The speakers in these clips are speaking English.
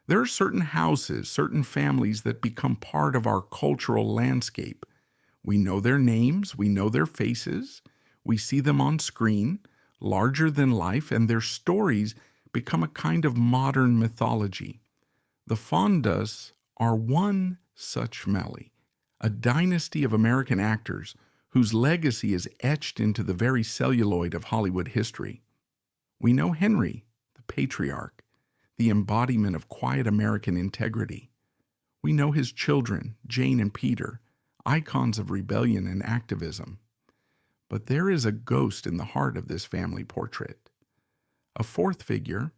There are certain houses, certain families that become part of our cultural landscape. We know their names, we know their faces, we see them on screen, larger than life, and their stories become a kind of modern mythology. The Fondas are one such family, a dynasty of American actors whose legacy is etched into the very celluloid of Hollywood history. We know Henry, the patriarch, the embodiment of quiet American integrity. We know his children, Jane and Peter, icons of rebellion and activism. But there is a ghost in the heart of this family portrait. A fourth figure,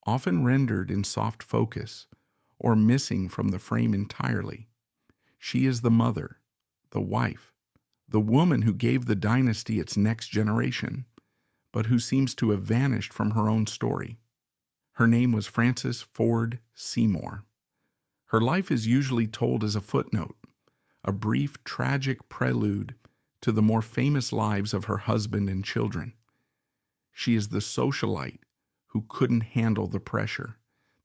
often rendered in soft focus or missing from the frame entirely. She is the mother, the wife, the woman who gave the dynasty its next generation, but who seems to have vanished from her own story. Her name was Frances Ford Seymour. Her life is usually told as a footnote, a brief, tragic prelude to the more famous lives of her husband and children. She is the socialite who couldn't handle the pressure,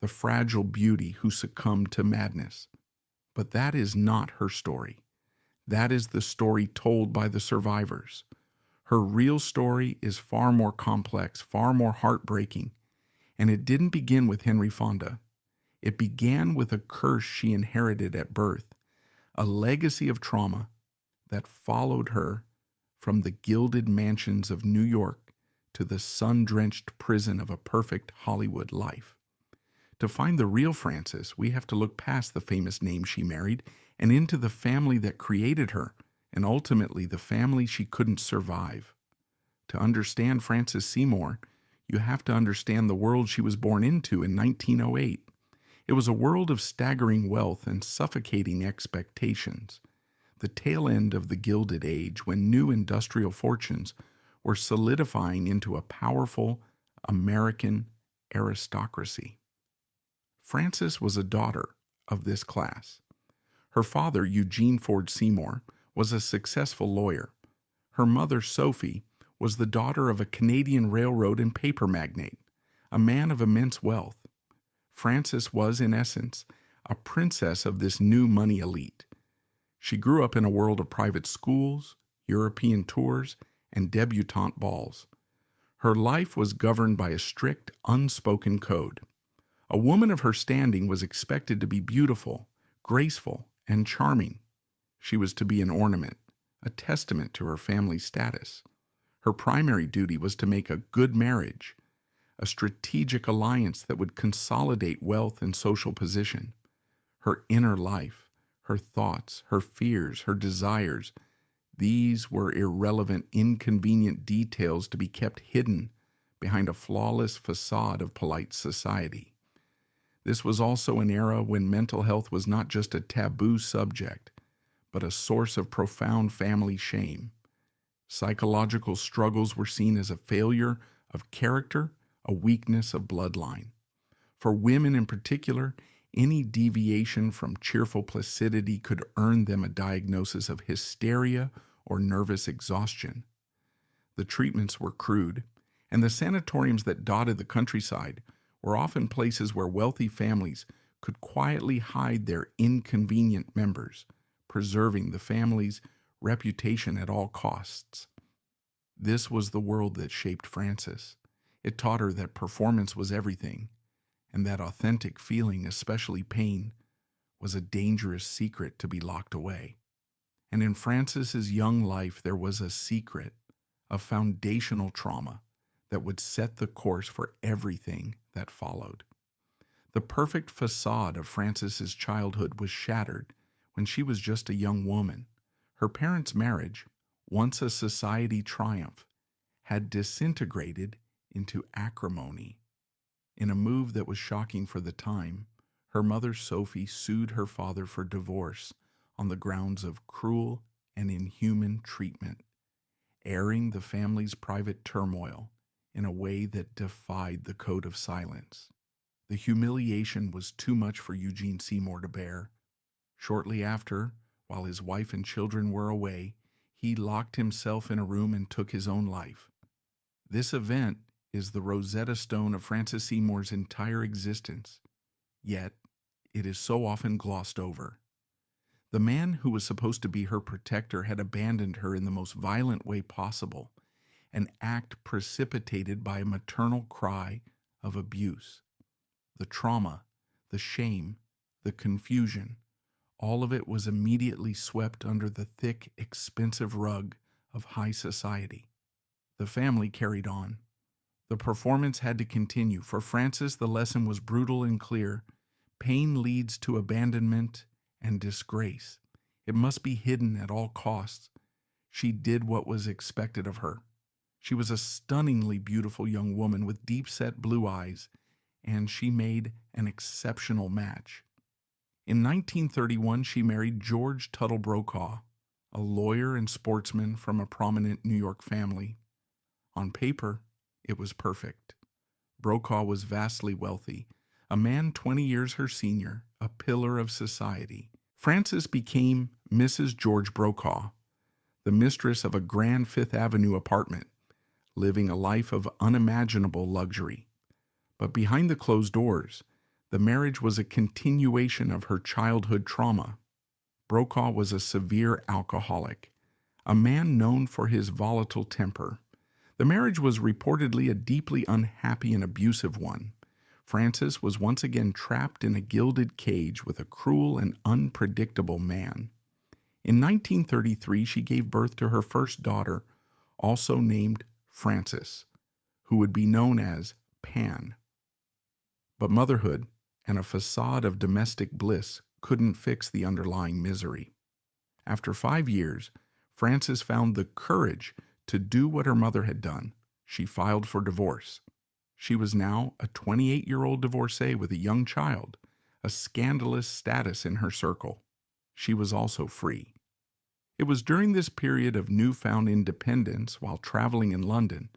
the fragile beauty who succumbed to madness. But that is not her story. That is the story told by the survivors. Her real story is far more complex, far more heartbreaking, and it didn't begin with Henry Fonda. It began with a curse she inherited at birth, a legacy of trauma that followed her from the gilded mansions of New York to the sun-drenched prison of a perfect Hollywood life. To find the real Frances, we have to look past the famous name she married and into the family that created her, and ultimately the family she couldn't survive. To understand Frances Seymour, you have to understand the world she was born into in 1908. It was a world of staggering wealth and suffocating expectations, the tail end of the Gilded Age when new industrial fortunes were solidifying into a powerful American aristocracy. Frances was a daughter of this class. Her father, Eugene Ford Seymour, was a successful lawyer. Her mother, Sophie, was the daughter of a Canadian railroad and paper magnate, a man of immense wealth. Frances was, in essence, a princess of this new money elite. She grew up in a world of private schools, European tours, and debutante balls. Her life was governed by a strict, unspoken code. A woman of her standing was expected to be beautiful, graceful, and charming. She was to be an ornament, a testament to her family's status. Her primary duty was to make a good marriage, a strategic alliance that would consolidate wealth and social position. Her inner life, her thoughts, her fears, her desires, these were irrelevant, inconvenient details to be kept hidden behind a flawless facade of polite society. This was also an era when mental health was not just a taboo subject, but a source of profound family shame. Psychological struggles were seen as a failure of character, a weakness of bloodline. For women in particular, any deviation from cheerful placidity could earn them a diagnosis of hysteria or nervous exhaustion. The treatments were crude, and the sanatoriums that dotted the countryside were often places where wealthy families could quietly hide their inconvenient members, preserving the family's reputation at all costs. This was the world that shaped Frances. It taught her that performance was everything, and that authentic feeling, especially pain, was a dangerous secret to be locked away. And in Frances's young life, there was a secret, a foundational trauma that would set the course for everything that followed. The perfect facade of Frances's childhood was shattered when she was just a young woman. Her parents' marriage, once a society triumph, had disintegrated into acrimony. In a move that was shocking for the time, her mother Sophie sued her father for divorce on the grounds of cruel and inhuman treatment, airing the family's private turmoil in a way that defied the code of silence. The humiliation was too much for Eugene Seymour to bear. Shortly after, while his wife and children were away, he locked himself in a room and took his own life. This event is the Rosetta Stone of Frances Seymour's entire existence. Yet, it is so often glossed over. The man who was supposed to be her protector had abandoned her in the most violent way possible, an act precipitated by a maternal cry of abuse. The trauma, the shame, the confusion, all of it was immediately swept under the thick, expensive rug of high society. The family carried on. The performance had to continue. For Frances, the lesson was brutal and clear. Pain leads to abandonment and disgrace. It must be hidden at all costs. She did what was expected of her. She was a stunningly beautiful young woman with deep-set blue eyes, and she made an exceptional match. In 1931, she married George Tuttle Brokaw, a lawyer and sportsman from a prominent New York family. On paper, it was perfect. Brokaw was vastly wealthy, a man 20 years her senior, a pillar of society. Frances became Mrs. George Brokaw, the mistress of a grand Fifth Avenue apartment, living a life of unimaginable luxury. But behind the closed doors, the marriage was a continuation of her childhood trauma. Brokaw was a severe alcoholic, a man known for his volatile temper. The marriage was reportedly a deeply unhappy and abusive one. Frances was once again trapped in a gilded cage with a cruel and unpredictable man. In 1933, she gave birth to her first daughter, also named Frances, who would be known as Pan. But motherhood and a facade of domestic bliss couldn't fix the underlying misery. After 5 years, Frances found the courage to do what her mother had done. She filed for divorce. She was now a 28-year-old divorcee with a young child, a scandalous status in her circle. She was also free. It was during this period of newfound independence, while traveling in London,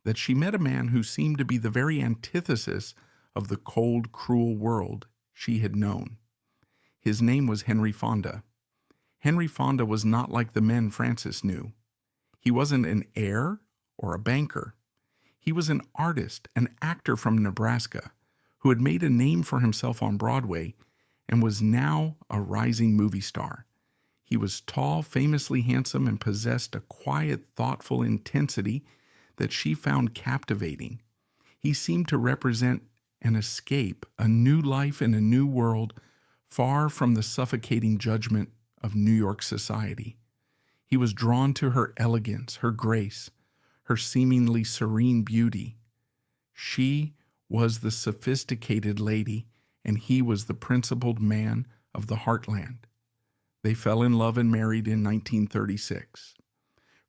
that she met a man who seemed to be the very antithesis of the cold, cruel world she had known. His name was Henry Fonda. Henry Fonda was not like the men Frances knew. He wasn't an heir or a banker. He was an artist, an actor from Nebraska, who had made a name for himself on Broadway and was now a rising movie star. He was tall, famously handsome, and possessed a quiet, thoughtful intensity that she found captivating. He seemed to represent an escape, a new life in a new world, far from the suffocating judgment of New York society. He was drawn to her elegance, her grace, her seemingly serene beauty. She was the sophisticated lady, and he was the principled man of the heartland. They fell in love and married in 1936.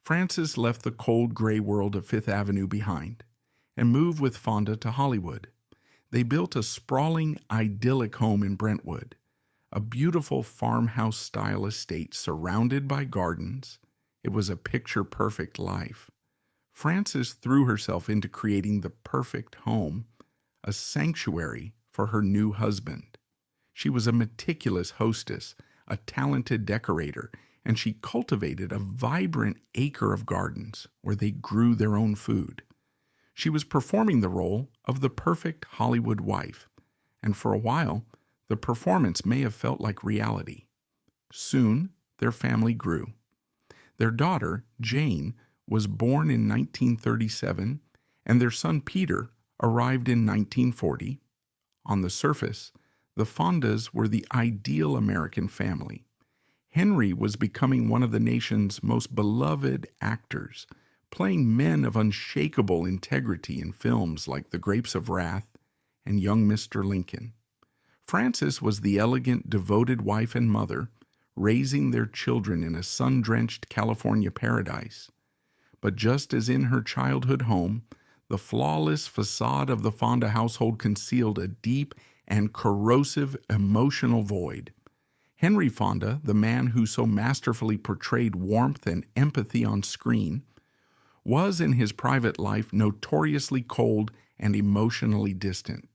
Frances left the cold, gray world of Fifth Avenue behind and moved with Fonda to Hollywood. They built a sprawling, idyllic home in Brentwood, a beautiful farmhouse-style estate surrounded by gardens. It was a picture-perfect life. Frances threw herself into creating the perfect home, a sanctuary for her new husband. She was a meticulous hostess, a talented decorator, and she cultivated a vibrant acre of gardens where they grew their own food. She was performing the role of the perfect Hollywood wife, and for a while, the performance may have felt like reality. Soon, their family grew. Their daughter, Jane, was born in 1937, and their son Peter arrived in 1940. On the surface, the Fondas were the ideal American family. Henry was becoming one of the nation's most beloved actors, playing men of unshakable integrity in films like The Grapes of Wrath and Young Mr. Lincoln. Frances was the elegant, devoted wife and mother, raising their children in a sun-drenched California paradise. But just as in her childhood home, the flawless facade of the Fonda household concealed a deep and corrosive emotional void. Henry Fonda, the man who so masterfully portrayed warmth and empathy on screen, was in his private life notoriously cold and emotionally distant.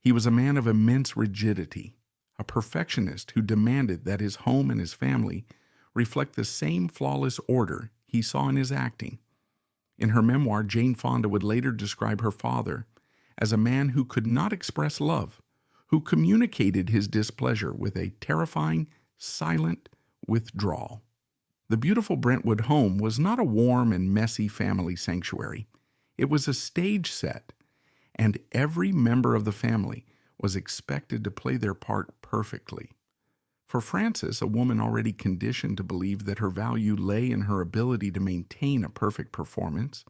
He was a man of immense rigidity, a perfectionist who demanded that his home and his family reflect the same flawless order he saw in his acting. In her memoir, Jane Fonda would later describe her father as a man who could not express love, who communicated his displeasure with a terrifying, silent withdrawal. The beautiful Brentwood home was not a warm and messy family sanctuary. It was a stage set, and every member of the family was expected to play their part perfectly. For Frances, a woman already conditioned to believe that her value lay in her ability to maintain a perfect performance,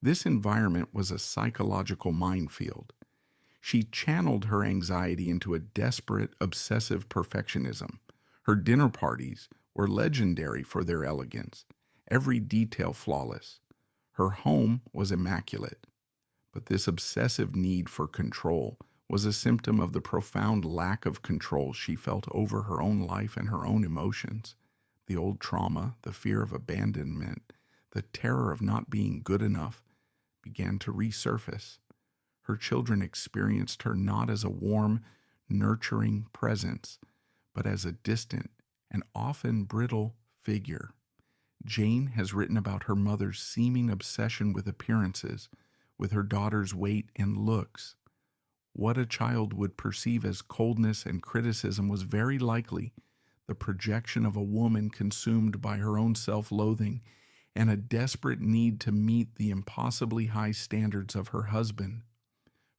this environment was a psychological minefield. She channeled her anxiety into a desperate, obsessive perfectionism. Her dinner parties were legendary for their elegance, every detail flawless. Her home was immaculate. But this obsessive need for control was a symptom of the profound lack of control she felt over her own life and her own emotions. The old trauma, the fear of abandonment, the terror of not being good enough began to resurface. Her children experienced her not as a warm, nurturing presence, but as a distant and often brittle figure. Jane has written about her mother's seeming obsession with appearances, with her daughter's weight and looks. What a child would perceive as coldness and criticism was very likely the projection of a woman consumed by her own self-loathing and a desperate need to meet the impossibly high standards of her husband.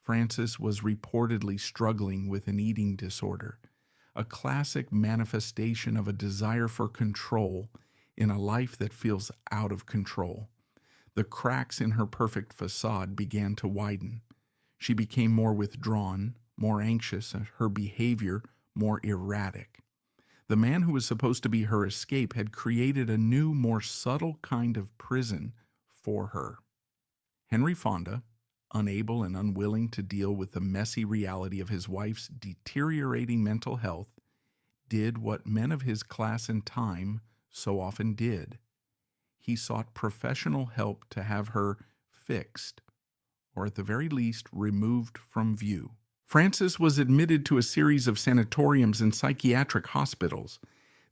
Frances was reportedly struggling with an eating disorder, a classic manifestation of a desire for control in a life that feels out of control. The cracks in her perfect facade began to widen. She became more withdrawn, more anxious, and her behavior more erratic. The man who was supposed to be her escape had created a new, more subtle kind of prison for her. Henry Fonda, unable and unwilling to deal with the messy reality of his wife's deteriorating mental health, did what men of his class and time so often did. He sought professional help to have her fixed, or at the very least removed from view. Frances was admitted to a series of sanatoriums and psychiatric hospitals.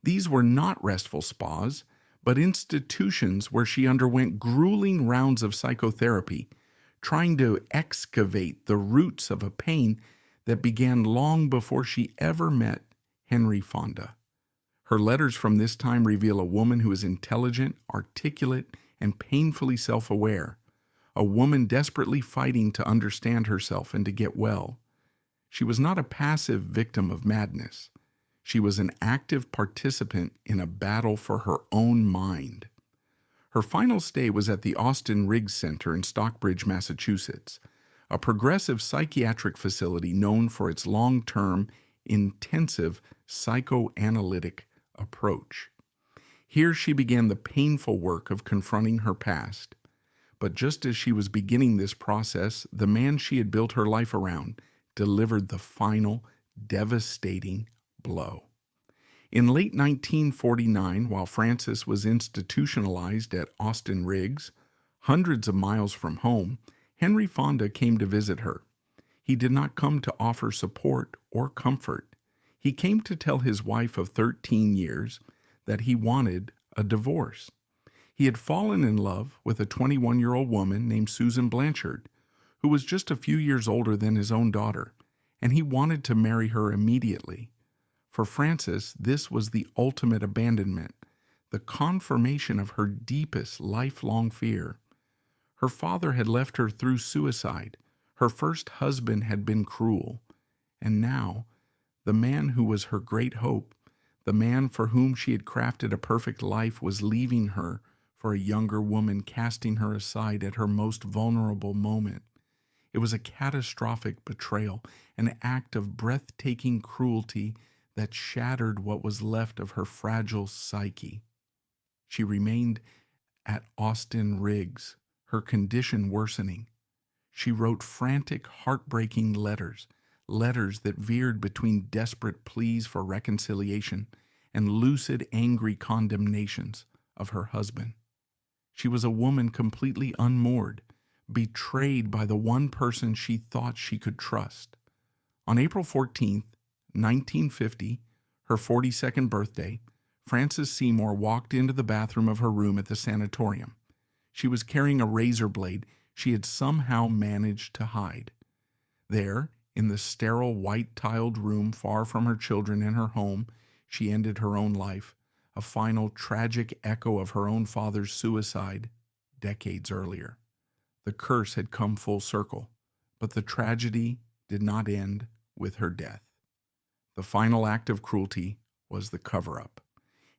These were not restful spas, but institutions where she underwent grueling rounds of psychotherapy, trying to excavate the roots of a pain that began long before she ever met Henry Fonda. Her letters from this time reveal a woman who is intelligent, articulate, and painfully self-aware, a woman desperately fighting to understand herself and to get well. She was not a passive victim of madness. She was an active participant in a battle for her own mind. Her final stay was at the Austin Riggs Center in Stockbridge, Massachusetts, a progressive psychiatric facility known for its long-term, intensive psychoanalytic approach. Here she began the painful work of confronting her past. But just as she was beginning this process, the man she had built her life around delivered the final, devastating blow. In late 1949, while Frances was institutionalized at Austin Riggs, hundreds of miles from home, Henry Fonda came to visit her. He did not come to offer support or comfort. He came to tell his wife of 13 years that he wanted a divorce. He had fallen in love with a 21-year-old woman named Susan Blanchard, who was just a few years older than his own daughter, and he wanted to marry her immediately. For Frances, this was the ultimate abandonment, the confirmation of her deepest lifelong fear. Her father had left her through suicide. Her first husband had been cruel. And now, the man who was her great hope, the man for whom she had crafted a perfect life, was leaving her for a younger woman, casting her aside at her most vulnerable moment. It was a catastrophic betrayal, an act of breathtaking cruelty that shattered what was left of her fragile psyche. She remained at Austin Riggs, her condition worsening. She wrote frantic, heartbreaking letters that veered between desperate pleas for reconciliation and lucid, angry condemnations of her husband. She was a woman completely unmoored, betrayed by the one person she thought she could trust. On April 14th, 1950, her 42nd birthday, Frances Seymour walked into the bathroom of her room at the sanatorium. She was carrying a razor blade she had somehow managed to hide. There, In the sterile, white-tiled room far from her children and her home, she ended her own life, a final tragic echo of her own father's suicide decades earlier. The curse had come full circle, but the tragedy did not end with her death. The final act of cruelty was the cover-up.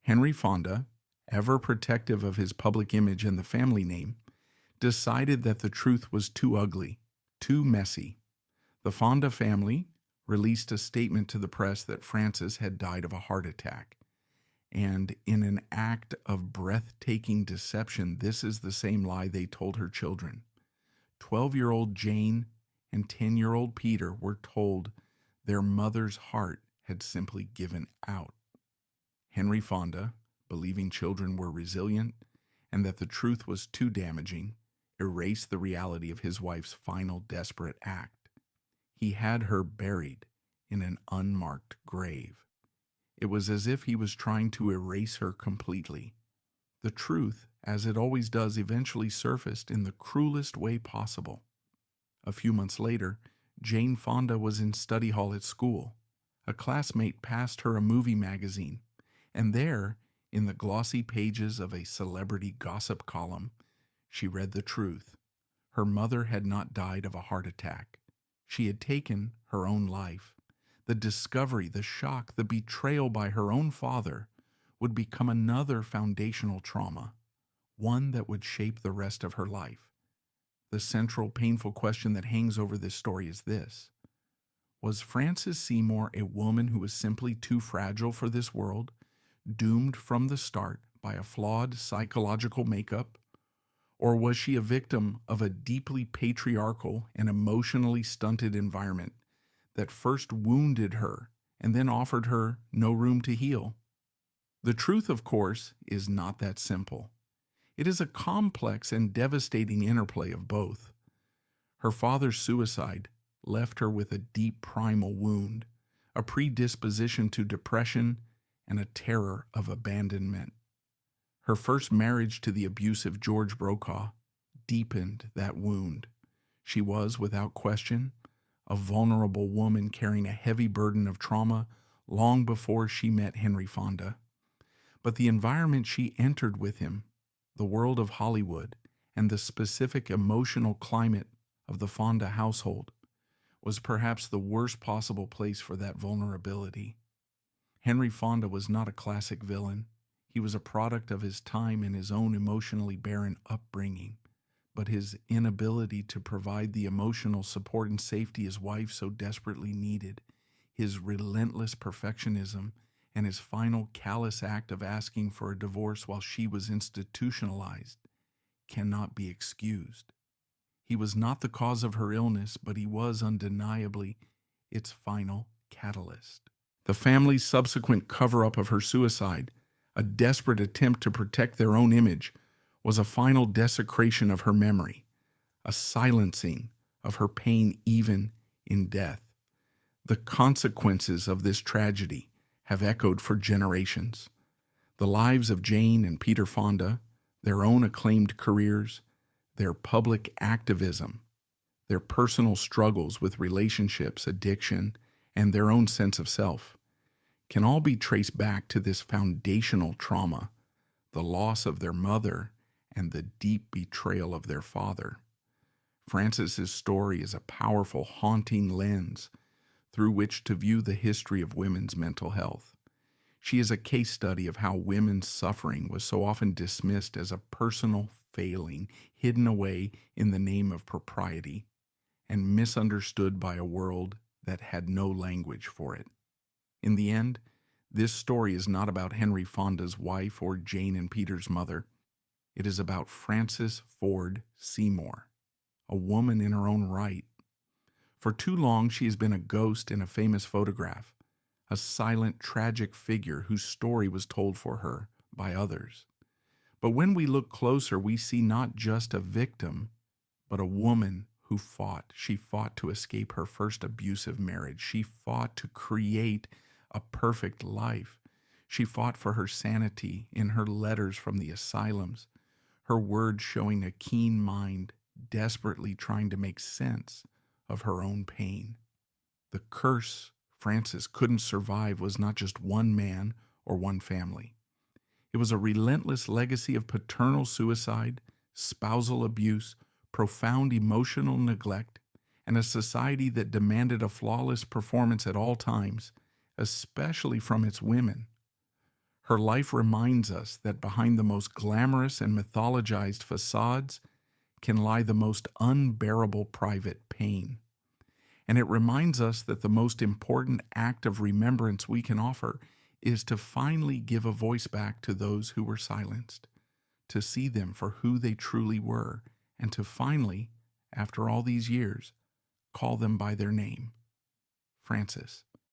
Henry Fonda, ever protective of his public image and the family name, decided that the truth was too ugly, too messy. The Fonda family released a statement to the press that Frances had died of a heart attack. And in an act of breathtaking deception, this is the same lie they told her children. 12-year-old Jane and 10-year-old Peter were told their mother's heart had simply given out. Henry Fonda, believing children were resilient and that the truth was too damaging, erased the reality of his wife's final desperate act. He had her buried in an unmarked grave. It was as if he was trying to erase her completely. The truth, as it always does, eventually surfaced in the cruelest way possible. A few months later, Jane Fonda was in study hall at school. A classmate passed her a movie magazine, and there, in the glossy pages of a celebrity gossip column, she read the truth. Her mother had not died of a heart attack. She had taken her own life. The discovery, the shock, the betrayal by her own father would become another foundational trauma, one that would shape the rest of her life. The central painful question that hangs over this story is this: was Frances Seymour a woman who was simply too fragile for this world, doomed from the start by a flawed psychological makeup? Or was she a victim of a deeply patriarchal and emotionally stunted environment that first wounded her and then offered her no room to heal? The truth, of course, is not that simple. It is a complex and devastating interplay of both. Her father's suicide left her with a deep primal wound, a predisposition to depression, and a terror of abandonment. Her first marriage to the abusive George Brokaw deepened that wound. She was, without question, a vulnerable woman carrying a heavy burden of trauma long before she met Henry Fonda. But the environment she entered with him, the world of Hollywood, and the specific emotional climate of the Fonda household, was perhaps the worst possible place for that vulnerability. Henry Fonda was not a classic villain. He was a product of his time and his own emotionally barren upbringing, but his inability to provide the emotional support and safety his wife so desperately needed, his relentless perfectionism, and his final callous act of asking for a divorce while she was institutionalized cannot be excused. He was not the cause of her illness, but he was undeniably its final catalyst. The family's subsequent cover-up of her suicide, a desperate attempt to protect their own image, was a final desecration of her memory, a silencing of her pain even in death. The consequences of this tragedy have echoed for generations. The lives of Jane and Peter Fonda, their own acclaimed careers, their public activism, their personal struggles with relationships, addiction, and their own sense of self, can all be traced back to this foundational trauma, the loss of their mother and the deep betrayal of their father. Frances's story is a powerful, haunting lens through which to view the history of women's mental health. She is a case study of how women's suffering was so often dismissed as a personal failing, hidden away in the name of propriety, and misunderstood by a world that had no language for it. In the end, this story is not about Henry Fonda's wife or Jane and Peter's mother. It is about Frances Ford Seymour, a woman in her own right. For too long, she has been a ghost in a famous photograph, a silent, tragic figure whose story was told for her by others. But when we look closer, we see not just a victim, but a woman who fought. She fought to escape her first abusive marriage. She fought to create a perfect life. She fought for her sanity in her letters from the asylums, her words showing a keen mind, desperately trying to make sense of her own pain. The curse Frances couldn't survive was not just one man or one family. It was a relentless legacy of paternal suicide, spousal abuse, profound emotional neglect, and a society that demanded a flawless performance at all times, especially from its women. Her life reminds us that behind the most glamorous and mythologized facades can lie the most unbearable private pain. And it reminds us that the most important act of remembrance we can offer is to finally give a voice back to those who were silenced, to see them for who they truly were, and to finally, after all these years, call them by their name. Frances.